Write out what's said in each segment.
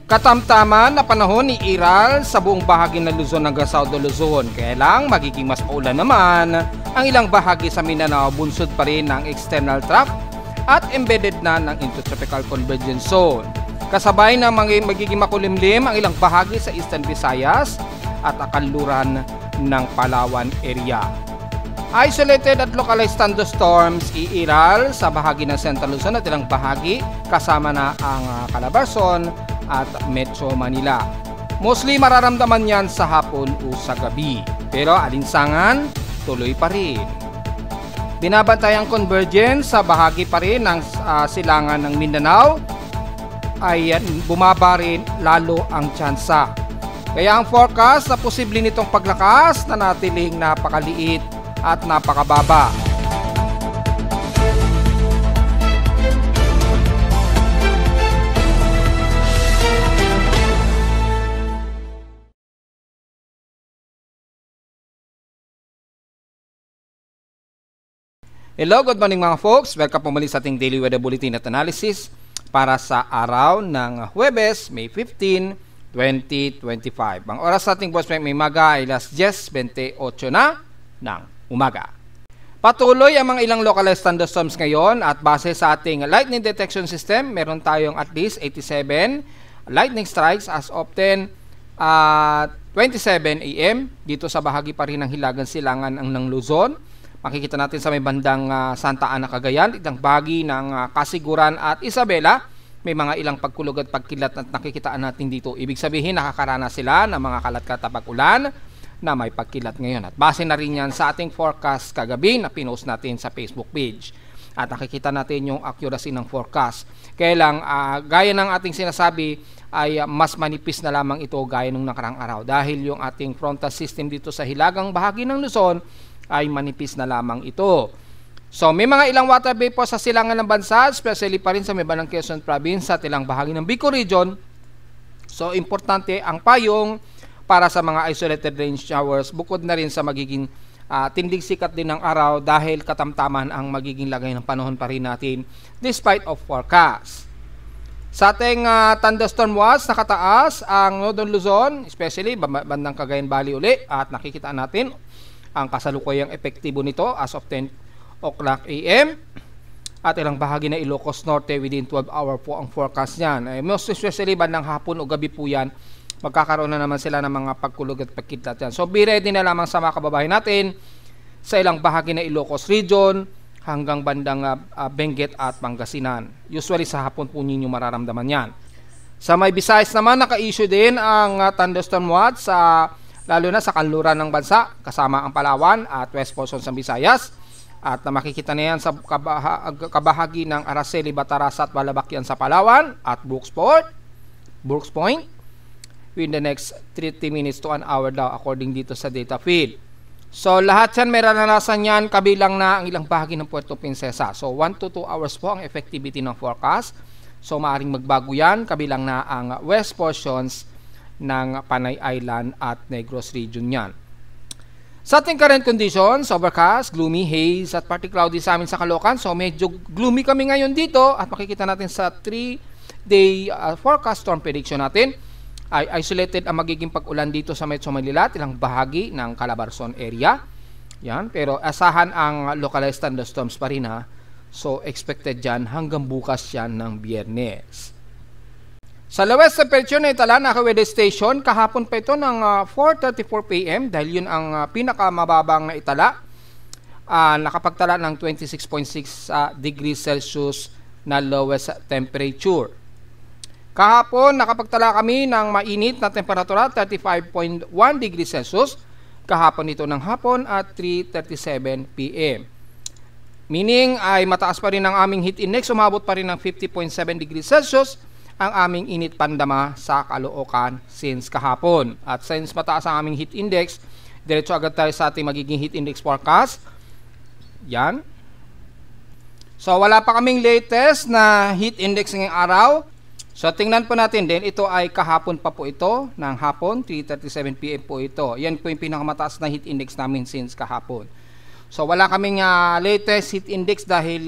Katamtaman na panahon ni Iral sa buong bahagi ng Luzon hanggang South Luzon. Kaya lang magiging mas paulan naman ang ilang bahagi sa Mindanao, bunsod pa rin ng external trough at embedded na ng Intertropical Convergence Zone. Kasabay na magiging makulimlim ang ilang bahagi sa Eastern Visayas at kanluran ng Palawan area. Isolated at localized thunderstorms iiral sa bahagi ng Central Luzon at ilang bahagi kasama na ang Calabarzon at Metro Manila. Mostly mararamdaman yan sa hapon o sa gabi, pero alinsangan tuloy pa rin. Binabantay ang convergence sa bahagi pa rin ng silangan ng Mindanao ay bumaba rin lalo ang tsansa. Kaya ang forecast na posible nitong paglakas na natiling napakaliit at napakababa. Hello, good morning mga folks. Welcome po muli sa ating Daily Weather Bulletin at Analysis para sa araw ng Huwebes, May 15, 2025. Ang oras sa ating voice may maga ay alas 10:28 na ng umaga. Patuloy ang mga ilang localized thunderstorms ngayon at base sa ating lightning detection system, meron tayong at least 87 lightning strikes as of 10:27 AM dito sa bahagi pa rin ng Hilagang Silangan ng Luzon. Makikita natin sa may bandang Santa Ana, Cagayan, itang bahagi ng Kasiguran at Isabela, may mga ilang pagkulog at pagkilat at nakikitaan natin dito. Ibig sabihin, nakakaranas sila ng mga kalat-katapag ulan na may pagkilat ngayon. At base na rin yan sa ating forecast kagabi na pinost natin sa Facebook page. At nakikita natin yung accuracy ng forecast. Kaya lang, gaya ng ating sinasabi, ay mas manipis na lamang ito gaya nung nakarang araw. Dahil yung ating frontal system dito sa hilagang bahagi ng Luzon ay manipis na lamang ito. So may mga ilang water vapor sa silangan ng bansa, especially pa rin sa may bandang Quezon Province at ilang bahagi ng Bicol Region. So importante ang payong para sa mga isolated rain showers, bukod na rin sa magiging tindig sikat din ng araw dahil katamtaman ang magiging lagay ng panahon pa rin natin despite of forecast. Sa ating thunderstorm watch, nakataas ang Northern Luzon, especially bandang Cagayan Valley uli, at nakikita natin ang kasalukuyang epektibo nito as of 10 o'clock AM at ilang bahagi na Ilocos Norte within 12 hour po ang forecast niyan. Most especially bandang hapon o gabi po yan, magkakaroon na naman sila ng mga pagkulog at pagkitlat yan. So be ready na lamang sa mga kababayan natin sa ilang bahagi na Ilocos Region hanggang bandang Benguet at Pangasinan. Usually sa hapon po ninyo mararamdaman yan. Sa may Visayas naman, naka-issue din ang thunderstorm watch sa lalo na sa kanluran ng bansa, kasama ang Palawan at West portion sa Visayas. At makikita na yan sa kabahagi ng Araceli, Batarasa at Balabakyan sa Palawan at Brooks Point within the next 30 minutes to an hour daw according dito sa data feed. So lahat yan may naranasan yan, kabilang na ang ilang bahagi ng Puerto Princesa. So 1 to 2 hours po ang effectivity ng forecast. So maaring magbago yan, kabilang na ang West portions ng Panay Island at Negros Region yan. Sa ating current conditions, overcast, gloomy, haze at partly cloudy sa amin sa Caloocan. So medyo gloomy kami ngayon dito at makikita natin sa 3-day forecast storm prediction natin ay isolated ang magiging pag-ulan dito sa Metro Manila at ilang bahagi ng Calabarzon area. Yan, pero asahan ang localized thunderstorms pa rin ha. So expected dyan hanggang bukas yan ng Biyernes. Sa lowest temperature na itala na weather station, kahapon pa ito ng 4:34 PM dahil yun ang pinakamababang na itala. Nakapagtala ng 26.6 degrees Celsius na lowest temperature. Kahapon nakapagtala kami ng mainit na temperatura 35.1 degrees Celsius. Kahapon ito ng hapon at 3:37 PM. Meaning ay mataas pa rin ang aming heat index, umabot pa rin ng 50.7 degrees Celsius ang aming init pandama sa Caloocan since kahapon. At since mataas ang aming heat index, diretso agad tayo sa ating magiging heat index forecast. Yan. So wala pa kaming latest na heat index ngayong araw. So tingnan po natin din, ito ay kahapon pa po ito, ng hapon, 3:37 PM po ito. Yan po yung pinakamataas na heat index namin since kahapon. So wala kaming latest heat index dahil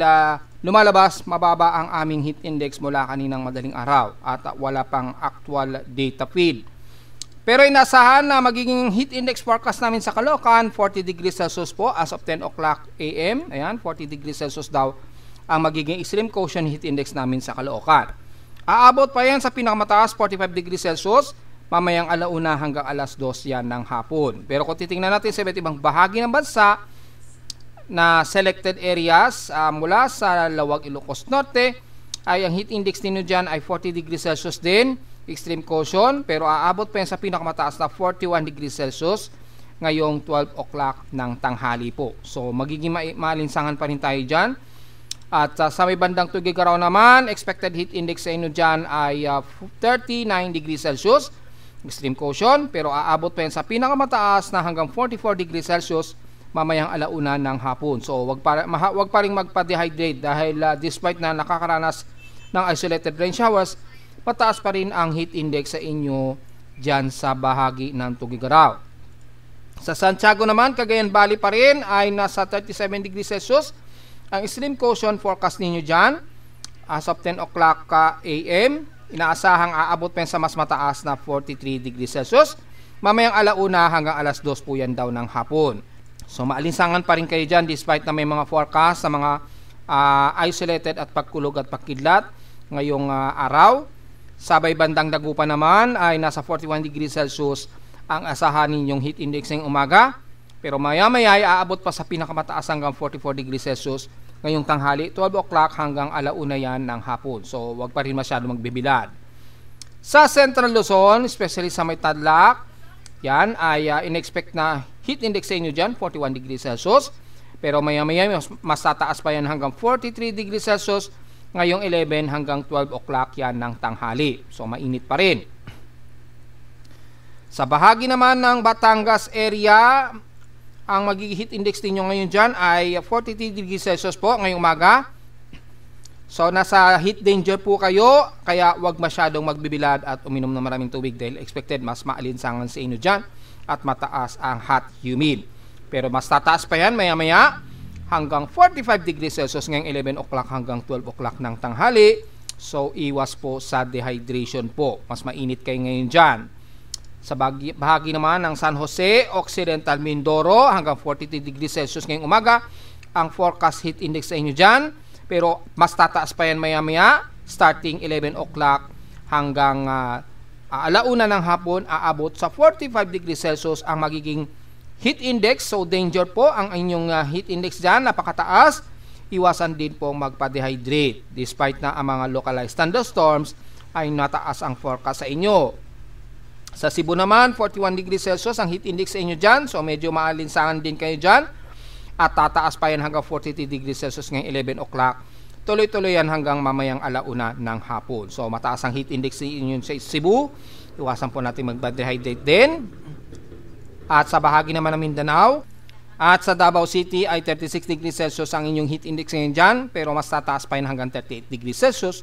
lumalabas mababa ang aming heat index mula kaninang madaling araw at wala pang actual data feed. Pero inasahan na magiging heat index forecast namin sa Caloocan, 40 degrees Celsius po as of 10 o'clock AM. Ayan, 40 degrees Celsius daw ang magiging extreme quotient heat index namin sa Caloocan. Aabot pa yan sa pinakamataas, 45 degrees Celsius, mamayang alauna hanggang alas 2 yan ng hapon. Pero kung titingnan natin sa iba't ibang bahagi ng bansa na selected areas mula sa Lawag, Ilocos Norte, ay ang heat index ninyo dyan ay 40 degrees Celsius din, extreme quotient, pero aabot pa yan sa pinakamataas na 41 degrees Celsius ngayong 12 o'clock ng tanghali po. So magiging maalinsangan pa rin tayo dyan. At sa may bandang Tugigaraw naman, expected heat index sa inyo dyan ay 39 degrees Celsius, extreme quotient, pero aabot pa yan sa pinakamataas na hanggang 44 degrees Celsius mamayang alauna ng hapon. So wag pa rin magpa-dehydrate dahil despite na nakakaranas ng isolated rain showers, mataas pa rin ang heat index sa inyo dyan sa bahagi ng Tugigaraw. Sa Santiago naman, Cagayan Valley pa rin ay nasa 37 degrees Celsius. Ang extreme quotient forecast ninyo dyan as of 10 o'clock AM, inaasahang aabot pa sa mas mataas na 43 degrees Celsius. Mamayang alauna hanggang alas 2 po yan daw ng hapon. So maalinsangan pa rin kayo dyan despite na may mga forecast sa mga isolated at pagkulog at pagkidlat ngayong araw. Sabay bandang Dagupan naman ay nasa 41 degrees Celsius ang asahan ninyong heat index ngayong umaga. Pero maya-maya ay aabot pa sa pinakamataas hanggang 44 degrees Celsius ngayong tanghali, 12 o'clock hanggang alauna yan ng hapon. So wag pa rin masyado magbibilad. Sa Central Luzon, especially sa may Tadlac, yan ay in-expect na heat index sa inyo dyan, 41 degrees Celsius. Pero maya-maya mas tataas pa yan hanggang 43 degrees Celsius ngayong 11 hanggang 12 o'clock yan ng tanghali. So mainit pa rin. Sa bahagi naman ng Batangas area, ang magiging heat index ninyo ngayon dyan ay 43 degrees Celsius po ngayong umaga. So nasa heat danger po kayo, kaya wag masyadong magbibilad at uminom ng maraming tubig dahil expected mas maalinsangan sa inyo dyan at mataas ang hot humid. Pero mas tataas pa yan maya-maya hanggang 45 degrees Celsius ngayong 11 o'clock hanggang 12 o'clock ng tanghali. So iwas po sa dehydration po. Mas mainit kayo ngayon dyan. Sa bahagi naman ng San Jose, Occidental Mindoro hanggang 43 degrees Celsius ngayong umaga ang forecast heat index sa inyo dyan. Pero mas tataas pa yan maya-maya starting 11 o'clock hanggang alauna ng hapon, aabot sa 45 degrees Celsius ang magiging heat index. So danger po ang inyong heat index dyan, napakataas. Iwasan din po magpa-dehydrate despite na ang mga localized thunderstorms ay nataas ang forecast sa inyo. Sa Cebu naman, 41 degrees Celsius ang heat index sa inyo dyan. So medyo maalinsangan din kayo dyan. At tataas pa yan hanggang 43 degrees Celsius ngayong 11 o'clock. Tuloy-tuloy yan hanggang mamayang alauna ng hapon. So mataas ang heat index sa inyo sa Cebu. Iwasan po natin mag-dehydrate din. At sa bahagi naman ng Mindanao at sa Davao City ay 36 degrees Celsius ang inyong heat index ngayon dyan. Pero mas tataas pa yan hanggang 38 degrees Celsius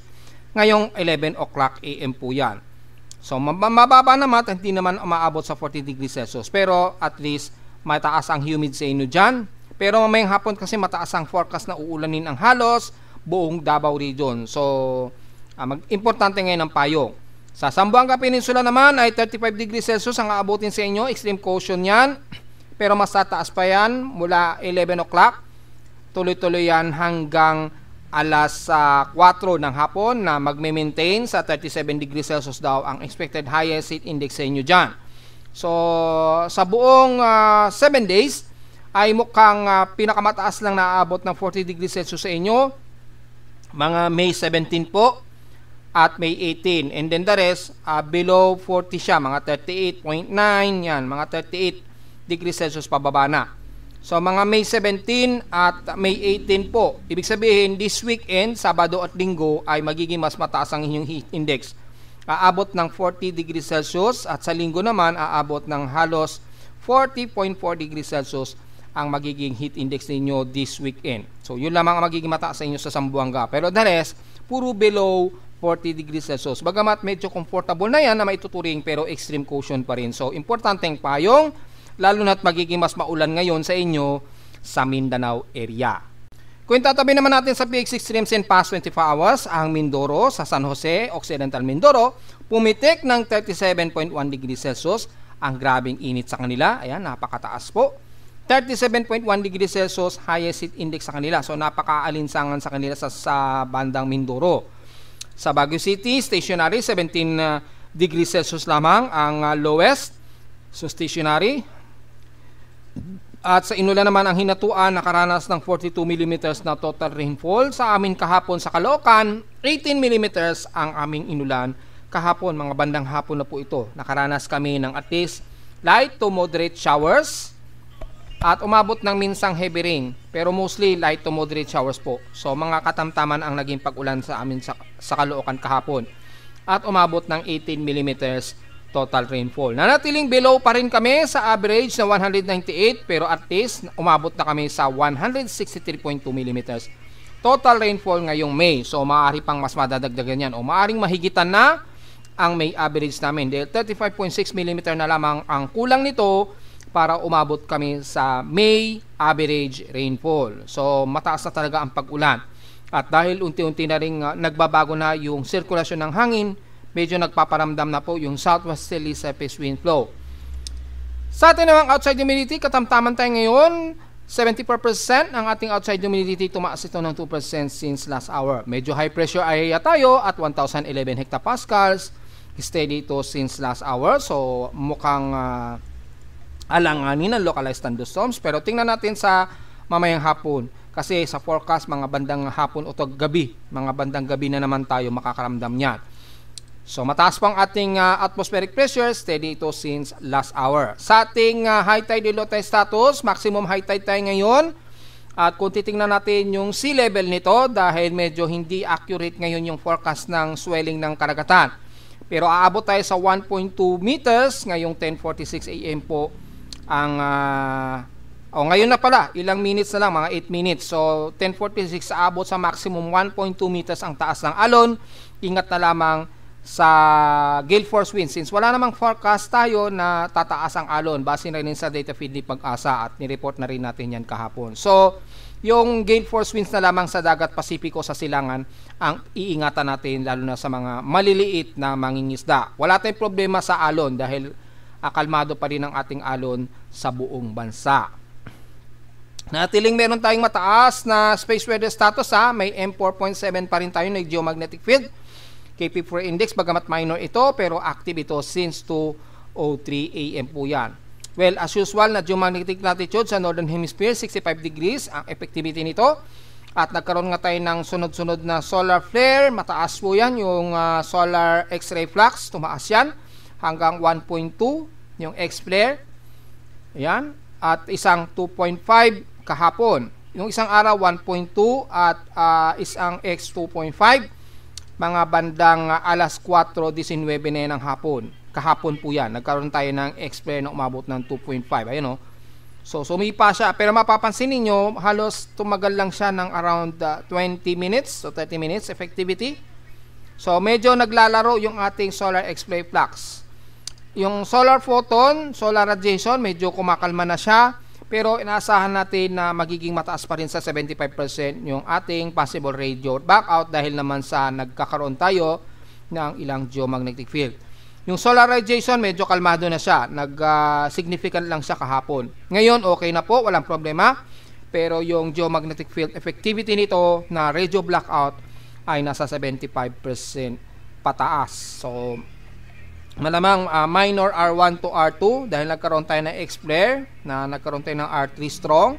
ngayong 11 o'clock AM po yan. So mababa naman at hindi naman umaabot sa 40 degrees Celsius. Pero at least mataas ang humid sa inyo dyan. Pero mamayang hapon kasi mataas ang forecast na uulanin ang halos buong Davao region. So importante ngayon ang payong. Sa Zamboanga Peninsula naman ay 35 degrees Celsius ang aabutin sa inyo. Extreme quotient yan. Pero mas tataas pa yan mula 11 o'clock. Tuloy-tuloy yan hanggang alas 4 ng hapon na magme-maintain sa 37 degrees Celsius daw ang expected highest heat index sa inyo dyan. So sa buong 7 days ay mukhang pinakamataas lang naaabot ng 40 degrees Celsius sa inyo. Mga May 17 po at May 18. And then the rest, below 40 siya. Mga 38.9 yan. Mga 38 degrees Celsius pababa na. So mga May 17 at May 18 po. Ibig sabihin, this weekend, Sabado at Linggo, ay magiging mas mataas ang inyong heat index. Aabot ng 40 degrees Celsius at sa Linggo naman, aabot ng halos 40.4 degrees Celsius ang magiging heat index ninyo this weekend. So yun lamang ang magiging mataas sa inyo sa Zamboanga. Pero the rest, puro below 40 degrees Celsius. Bagamat medyo comfortable na yan na maituturing pero extreme quotient pa rin. So importanteng payong, lalo na't magiging mas maulan ngayon sa inyo sa Mindanao area. Kung tatabi naman natin sa PX Extremes in past 24 hours, ang Mindoro sa San Jose, Occidental Mindoro, pumitik ng 37.1 degrees Celsius. Ang grabing init sa kanila. Ayan, napakataas po. 37.1 degrees Celsius highest heat index sa kanila. So, napaka-alinsangan sa kanila sa bandang Mindoro. Sa Baguio City, stationary, 17 degrees Celsius lamang ang lowest. So, stationary. At sa Inulan naman ang hinatuan, nakaranas ng 42 mm na total rainfall. Sa amin kahapon sa Caloocan, 18 mm ang aming inulan. Kahapon, mga bandang hapon na po ito. Nakaranas kami ng at least light to moderate showers at umabot ng minsang heavy rain. Pero mostly light to moderate showers po. So mga katamtaman ang naging pag-ulan sa amin sa Caloocan kahapon. At umabot ng 18 mm total rainfall. Nanatiling below pa rin kami sa average na 198 pero at least umabot na kami sa 163.2 mm total rainfall ngayong May. So maaari pang mas madadagdagan yan o maaring mahigitan na ang May average namin dahil 35.6 mm na lamang ang kulang nito para umabot kami sa May average rainfall. So mataas na talaga ang pag-ulan. At dahil unti-unti na rin nagbabago na yung sirkulasyon ng hangin, medyo nagpaparamdam na po yung southwesterly surface wind flow. Sa atin namang outside humidity, katamtaman tayo ngayon, 74% ang ating outside humidity, tumaas ito ng 2% since last hour. Medyo high pressure area tayo at 1011 hectopascals. Steady ito since last hour. So mukhang alanganin ng localized thunderstorms. Pero tingnan natin sa mamayang hapon. Kasi sa forecast, mga bandang hapon o gabi, mga bandang gabi na naman tayo makakaramdam niyan. So mataas pang ating atmospheric pressure, steady ito since last hour. Sa ating high tide and low tide status, maximum high tide tayo ngayon. At kung titingnan natin yung sea level nito, dahil medyo hindi accurate ngayon yung forecast ng swelling ng karagatan. Pero aabot tayo sa 1.2 meters ngayong 10:46 AM po ang ngayon na pala, ilang minutes na lang, mga 8 minutes. So 10:46 aabot sa maximum 1.2 meters ang taas ng alon. Ingat na lamang sa gale force wind since wala namang forecast tayo na tataas ang alon. Base na rin sa data feed ni Pag-asa at nireport na rin natin yan kahapon. So yung gale force winds na lamang sa dagat Pasipiko sa silangan ang iingatan natin lalo na sa mga maliliit na mangingisda. Wala tayong problema sa alon dahil kalmado pa rin ang ating alon sa buong bansa. Natiling meron tayong mataas na space weather status may M4.7 pa rin tayo na geomagnetic field. KP4 index bagamat minor ito pero active ito since 2:03 AM po yan. Well, as usual na geomagnetic latitude sa Northern Hemisphere, 65 degrees ang effectivity nito. At nagkaroon nga tayo ng sunod-sunod na solar flare. Mataas po yan, yung solar X-ray flux. Tumaas yan hanggang 1.2 yung X-flare. Ayan. At isang 2.5 kahapon. Yung isang araw, 1.2 at isang X 2.5. Mga bandang alas 4:19 na yan ng hapon. Kahapon po yan. Nagkaroon tayo ng X-flare na umabot ng 2.5. Ayan o. So, sumipa siya. Pero mapapansin ninyo, halos tumagal lang siya ng around 20 minutes o 30 minutes effectivity. So, medyo naglalaro yung ating solar X-flare flux. Yung solar photon, solar radiation, medyo kumakalma na siya. Pero inaasahan natin na magiging mataas pa rin sa 75% yung ating possible radio blackout dahil naman sa nagkakaroon tayo ng ilang geomagnetic field. Yung solar radiation, medyo kalmado na siya. Significant lang siya kahapon. Ngayon, okay na po, walang problema. Pero yung geomagnetic field effectivity nito na radio blackout ay nasa 75% pataas. So, malamang minor R1 to R2 dahil nagkaroon tayo ng X-flare na nagkaroon tayo ng R3 strong.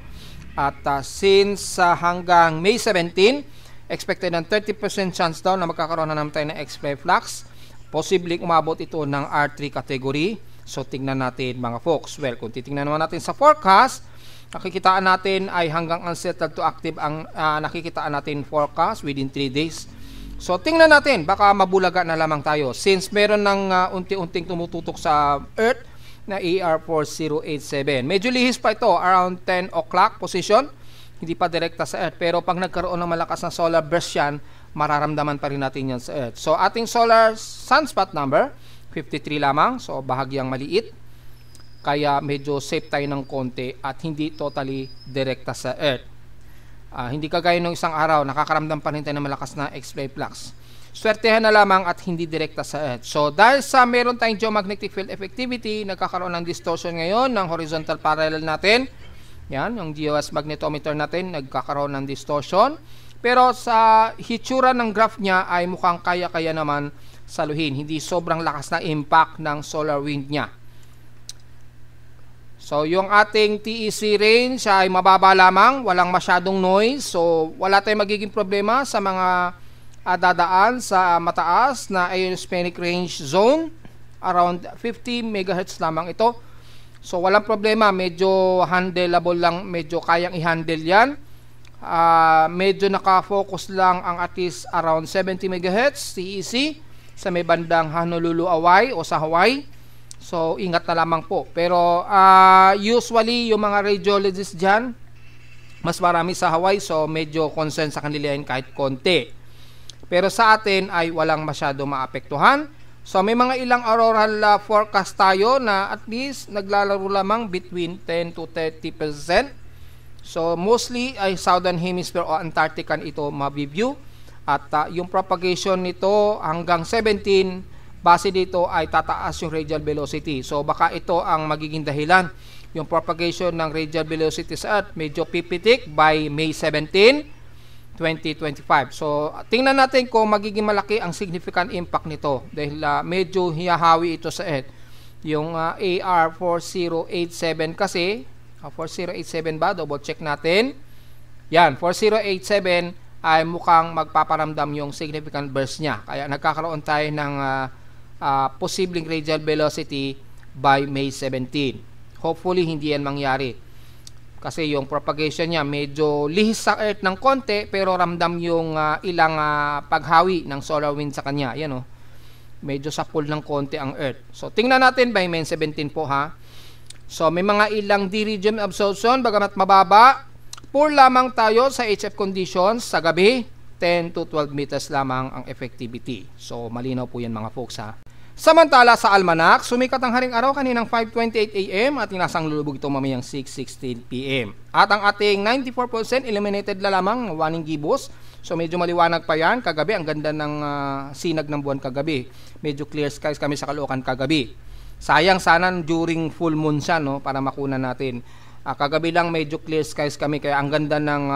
At since hanggang May 17, expected ng 30% chance daw na magkakaroon na naman tayo ng X-flare flux. Posibleng umabot ito ng R3 category. So, tingnan natin mga folks. Well, kung titingnan naman natin sa forecast, nakikitaan natin ay hanggang unsettled to active ang nakikitaan natin forecast within 3 days. So, tingnan natin. Baka mabulaga na lamang tayo. Since meron ng unti-unting tumututok sa Earth na AR4087. Medyo lihis pa ito. Around 10 o'clock position. Hindi pa direkta sa Earth. Pero pag nagkaroon ng malakas na solar burst yan, mararamdaman pa rin natin yan sa Earth. So, ating solar sunspot number, 53 lamang. So, bahagyang maliit. Kaya medyo safe tayo ng konti at hindi totally direkta sa Earth. Hindi kagaya ng isang araw, nakakaramdam pa rin tayo ng malakas na X-ray flux. Swertehan na lamang at hindi direkta sa Earth. So dahil sa meron tayong geomagnetic field effectivity, nagkakaroon ng distortion ngayon ng horizontal parallel natin. Yan, yung GOS magnetometer natin, nagkakaroon ng distortion. Pero sa hitsura ng graph niya ay mukhang kaya-kaya naman saluhin. Hindi sobrang lakas na impact ng solar wind niya. So, yung ating TEC range ay mababa lamang, walang masyadong noise. So, wala tayong magiging problema sa mga dadaan sa mataas na ionospheric range zone. Around 50 MHz lamang ito. So, walang problema. Medyo handleable lang, medyo kayang i-handle yan. Medyo nakafocus lang ang at least around 70 MHz TEC sa may bandang Honolulu, Hawaii o sa Hawaii. So, ingat na lamang po. Pero, usually, yung mga radiologists dyan, mas marami sa Hawaii. So, medyo concern sa kanila yan kahit konti. Pero sa atin ay walang masyado maapektuhan. So, may mga ilang auroral forecast tayo na at least naglalaro lamang between 10 to 30%. So, mostly ay Southern Hemisphere o Antarctican ito mabiview. At yung propagation nito hanggang 17, base dito ay tataas yung radial velocity. So baka ito ang magiging dahilan. Yung propagation ng radial velocity sa Earth medyo pipitik by May 17, 2025. So tingnan natin kung magiging malaki ang significant impact nito dahil medyo hiyahawi ito sa Earth. Yung AR4087 kasi, 4087 ba? Double check natin. Yan, 4087 ay mukhang magpaparamdam yung significant burst niya. Kaya nagkakaroon tayo ng posibleng radial velocity by May 17. Hopefully, hindi yan mangyari. Kasi yung propagation niya medyo lihis sa Earth ng konti pero ramdam yung ilang paghawi ng solar wind sa kanya. Yan medyo sapul ng konti ang Earth. So, tingnan natin by May 17 po ha. So, may mga ilang D-region absorption bagamat mababa. Poor lamang tayo sa HF conditions sa gabi. 10 to 12 meters lamang ang effectivity. So, malinaw po yan mga folks ha. Samantala sa almanac, sumikat ang haring araw kaninang 5:28 AM at inasang lulubog ito mamayang 6:16 PM. At ang ating 94% illuminated na lamang waning gibbous. So medyo maliwanag pa yan. Kagabi, ang ganda ng sinag ng buwan kagabi. Medyo clear skies kami sa Caloocan kagabi. Sayang sana during full moon siya para makunan natin. Kagabi lang medyo clear skies kami kaya ang ganda ng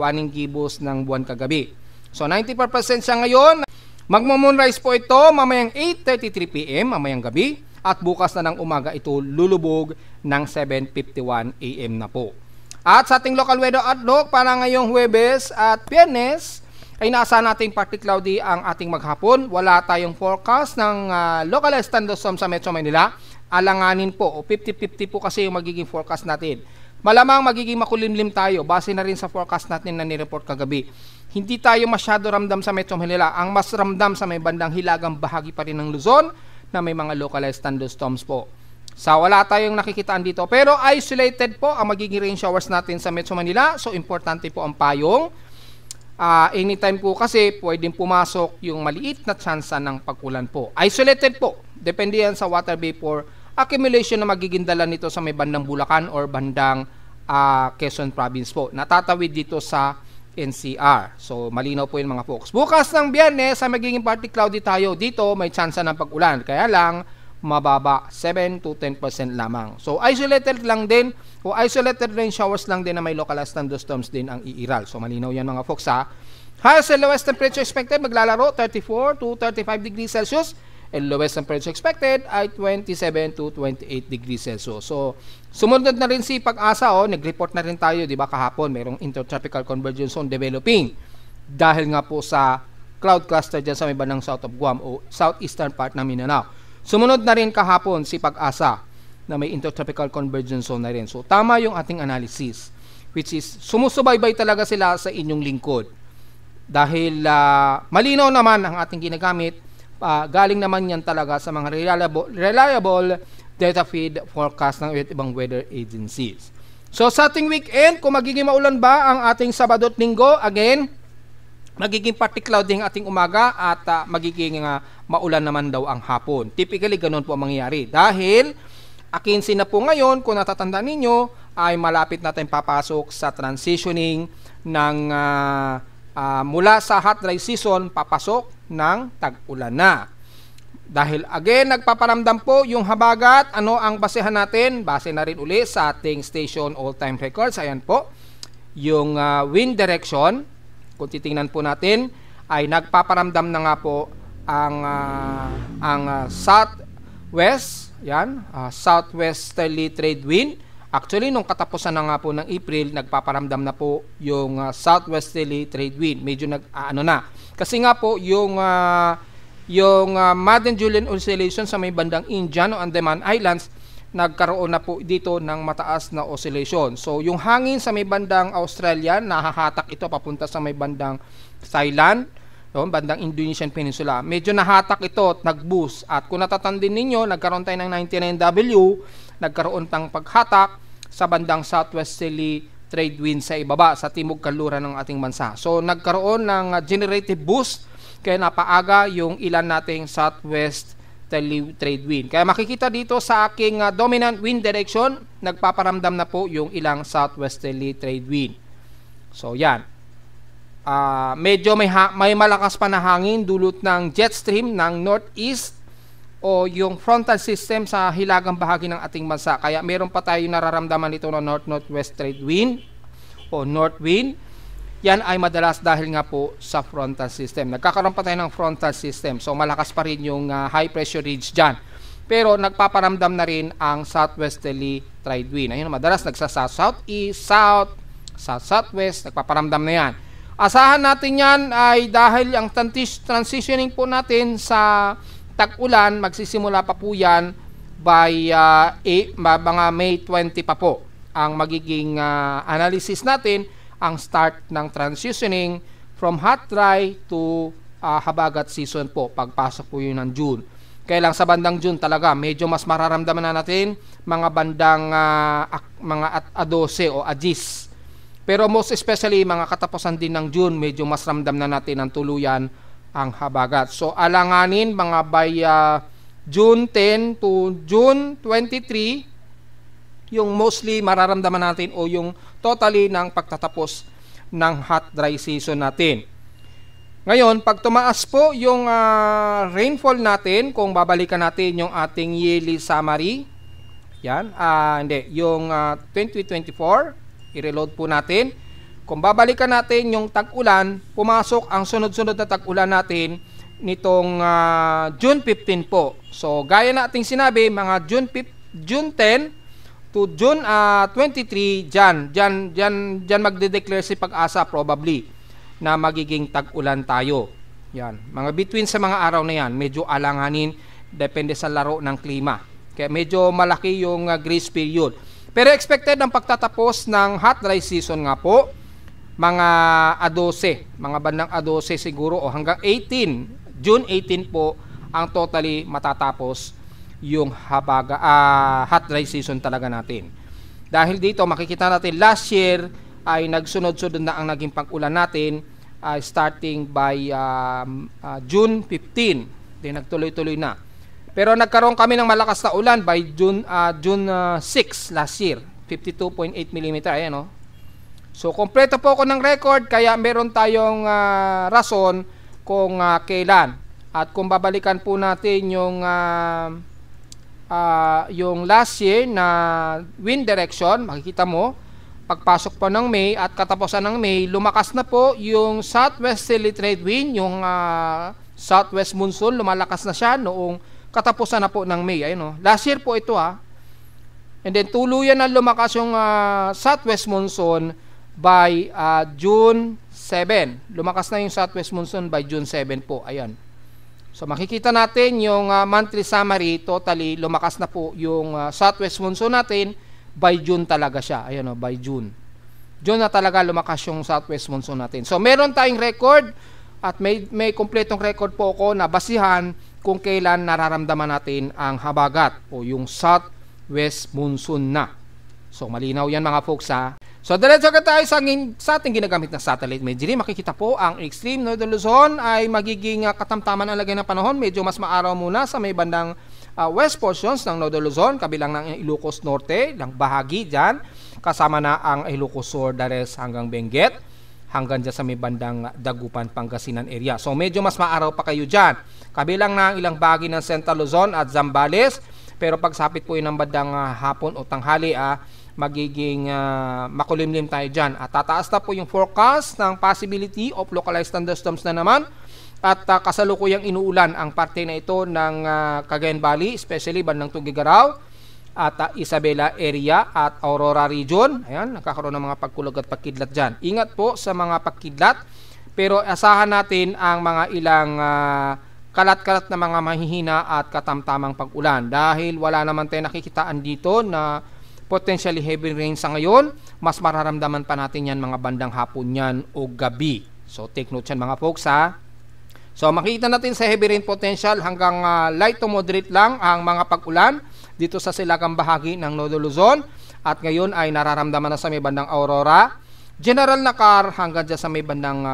waning gibbous ng buwan kagabi. So 94% siya ngayon. Magmo-moonrise po ito mamayang 8:33 PM mamayang gabi at bukas na ng umaga ito lulubog ng 7:51 AM na po. At sa ating local weather outlook para ngayong Huwebes at Biyernes ay nasa nating partly cloudy ang ating maghapon. Wala tayong forecast ng localized thunderstorm sa Metro Manila. Alanganin po o 50-50 po kasi yung magiging forecast natin. Malamang magiging makulimlim tayo base na rin sa forecast natin na nireport kagabi. Hindi tayo masyado ramdam sa Metro Manila. Ang mas ramdam sa may bandang hilagang bahagi pa rin ng Luzon na may mga localized thunderstorms po. Wala tayong nakikitaan dito. Pero isolated po ang magiging rain showers natin sa Metro Manila. So, importante po ang payong. Anytime po kasi pwedeng pumasok yung maliit na tsansa ng pag-ulan po. Isolated po. Depende yan sa water vapor accumulation na magiging dala nito sa may bandang Bulacan or bandang Quezon Province po. Natatawid dito sa NCR. So, malinaw po yun mga folks. Bukas ng Biyernes, magiging partly cloudy tayo. Dito, may tsansa ng pag-ulan. Kaya lang, mababa. 7 to 10% lamang. So, isolated lang din o isolated rain showers lang din na may localized thunderstorms din ang iiral. So, malinaw yan mga folks ha. Highest and lowest temperature expected maglalaro 34 to 35 degrees Celsius. And lowest temperature expected ay 27 to 28 degrees Celsius. So, sumunod na rin si Pag-asa. Nag-report na rin tayo, di ba, kahapon, mayroong intertropical convergence zone developing. Dahil nga po sa cloud cluster dyan sa may bandang south of Guam o southeastern part ng Mindanao. Sumunod na rin kahapon si Pag-asa na may intertropical convergence zone na rin. So, tama yung ating analysis, which is sumusubaybay talaga sila sa inyong lingkod. Dahil malinaw naman ang ating ginagamit. Galing naman yan talaga sa mga reliable data feed forecast ng ibang weather agencies. So sa ating weekend, kung magiging maulan ba ang ating Sabado at Linggo, again, magiging partly cloudy ang ating umaga at magiging maulan naman daw ang hapon. Typically, ganun po ang mangyayari. Dahil, 15 na po ngayon, kung natatandaan ninyo, ay malapit natin papasok sa transitioning ng mula sa hot dry season papasok ng tag-ulan na. Dahil again, nagpaparamdam po yung habagat, ano ang basehan natin? Base na rin uli sa ating station all-time records. Ayan po, yung wind direction, kung titingnan po natin, ay nagpaparamdam na nga po ang southwest, yan, southwesterly trade wind. Actually, nung katapusan na nga po ng April, nagpaparamdam na po yung southwesterly trade wind. Medyo nag-ano na. Kasi nga po, yung Madden-Julian oscillation sa may bandang Indian o Andaman Islands, nagkaroon na po dito ng mataas na oscillation. So, yung hangin sa may bandang Australia, nahahatak ito papunta sa may bandang Thailand, bandang Indonesian Peninsula. Medyo nahatak ito at nag-boost. At kung natatandin ninyo, nagkaroon tayo ng 99W, nagkaroon tang paghatak sa bandang southwesterly trade wind sa ibaba, sa timog kanluran ng ating bansa. So, nagkaroon ng generative boost, kaya napaaga yung ilan nating southwesterly trade wind. Kaya makikita dito sa aking dominant wind direction, nagpaparamdam na po yung ilang southwesterly trade wind. So, yan. Medyo may malakas pa na hangin dulot ng jet stream ng northeast o yung frontal system sa hilagang bahagi ng ating bansa. Kaya meron pa tayo nararamdaman ito na north-northwest trade wind o north wind. Yan ay madalas dahil nga po sa frontal system. Nagkakaroon pa tayo ng frontal system. So malakas pa rin yung high pressure ridge dyan. Pero nagpaparamdam na rin ang southwesterly trade wind. Ayun, madalas nagsa-south-southeast, south-southwest, nagpaparamdam na yan. Asahan natin yan ay dahil ang transitioning po natin sa tag-ulan, magsisimula pa po yan by mga May 20 pa po. Ang magiging analysis natin, ang start ng transitioning from hot dry to habagat season po. Pagpasok po yun ng June. Kaya lang sa bandang June talaga, medyo mas mararamdaman na natin mga bandang mga A12 o AGIS. Pero most especially mga katapusan din ng June, medyo mas ramdam na natin ang tuluyan ang habagat. So alanganin mga by June 10 to June 23, yung mostly mararamdaman natin o yung totally ng pagtatapos ng hot dry season natin. Ngayon, pag tumaas po yung rainfall natin, kung babalikan natin yung ating yearly summary, yan, yung 2024, i-reload po natin. Kung babalikan natin yung tag-ulan, pumasok ang sunod-sunod na tag-ulan natin nitong June 15 po. So, gaya nating sinabi, mga June 10 to June 23, dyan magde-declare si Pag-asa probably na magiging tag-ulan tayo. Yan. Mga between sa mga araw na yan, medyo alanganin, depende sa laro ng klima. Kaya medyo malaki yung grace period. Pero expected ang pagtatapos ng hot dry season nga po, mga A12, mga bandang A12 siguro o hanggang 18, June 18 po ang totally matatapos yung hot dry season talaga natin. Dahil dito makikita natin last year ay nagsunod-sunod na ang naging pag-ulan natin starting by June 15. Then nagtuloy-tuloy na. Pero nagkaroon kami ng malakas na ulan by June 6 last year. 52.8 mm. Ayan, no? So, kompleto po ako ng record kaya meron tayong rason kung kailan. At kung babalikan po natin yung last year na wind direction, makikita mo, pagpasok po ng May at katapusan ng May, lumakas na po yung southwesterly trade wind, yung southwest monsoon, lumalakas na siya noong katapusan na po ng May. Ayun, no? Last year po ito, ha. And then tuluyan na lumakas yung southwest monsoon by June 7. Lumakas na yung southwest monsoon by June 7 po. Ayan. So makikita natin yung monthly summary, totally lumakas na po yung southwest monsoon natin by June talaga siya. Ayan, no, by June. June na talaga lumakas yung southwest monsoon natin. So meron tayong record at may kompletong record po ako na basihan kung kailan nararamdaman natin ang habagat o yung southwest monsoon na. So malinaw yan mga folks, ha. So diretso ka tayo sa ating ginagamit na satellite imagery. Makikita po ang extreme northern Luzon ay magiging katamtaman ang lagay ng panahon. Medyo mas maaraw muna sa may bandang west portions ng Northern Luzon, kabilang ng Ilocos Norte, ng bahagi dyan, kasama na ang Ilocos Sur, Dares hanggang Benguet, hanggang dyan sa may bandang Dagupan, Pangasinan area. So medyo mas maaraw pa kayo dyan. Kabilang na ang ilang bahagi ng Central Luzon at Zambales, pero pagsapit po yun ng bandang hapon o tanghali, magiging makulimlim tayo dyan. At tataas na po yung forecast ng possibility of localized thunderstorms na naman. At kasalukuyang inuulan ang parte na ito ng Cagayan Valley, especially bandang Tugigaraw at Isabela area at Aurora region. Ayan, nagkakaroon ng mga pagkulog at pagkidlat dyan. Ingat po sa mga pagkidlat, pero asahan natin ang mga ilang kalat-kalat na mga mahihina at katamtamang pag-ulan. Dahil wala naman tayo nakikitaan dito na potentially heavy rain sa ngayon, mas mararamdaman pa natin yan mga bandang hapon yan o gabi. So take note yan mga folks ha. So makikita natin sa heavy rain potential hanggang light to moderate lang ang mga pag-ulan dito sa silagang bahagi ng Northern Luzon. At ngayon ay nararamdaman na sa may bandang Aurora, General Nakar hanggang dyan sa may bandang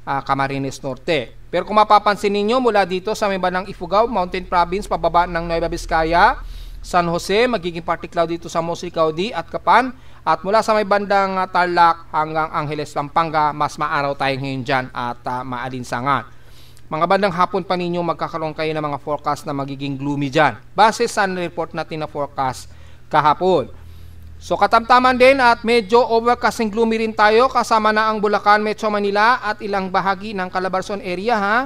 Camarines Norte. Pero kung mapapansin ninyo mula dito sa may bandang Ifugao, Mountain Province, pababa ng Nueva Vizcaya, San Jose, magiging partly cloudy dito sa Mose Caudi at Capan. At mula sa may bandang Tarlac hanggang Angeles, Pampanga, mas maaraw tayo ngayon dyan at maalinsangan. Mga bandang hapon pa ninyo magkakaroon kayo ng mga forecast na magiging gloomy dyan, base sa report natin na forecast kahapon. So katamtaman din at medyo overcasting gloomy rin tayo, kasama na ang Bulacan, Metro Manila at ilang bahagi ng Calabarzon area ha.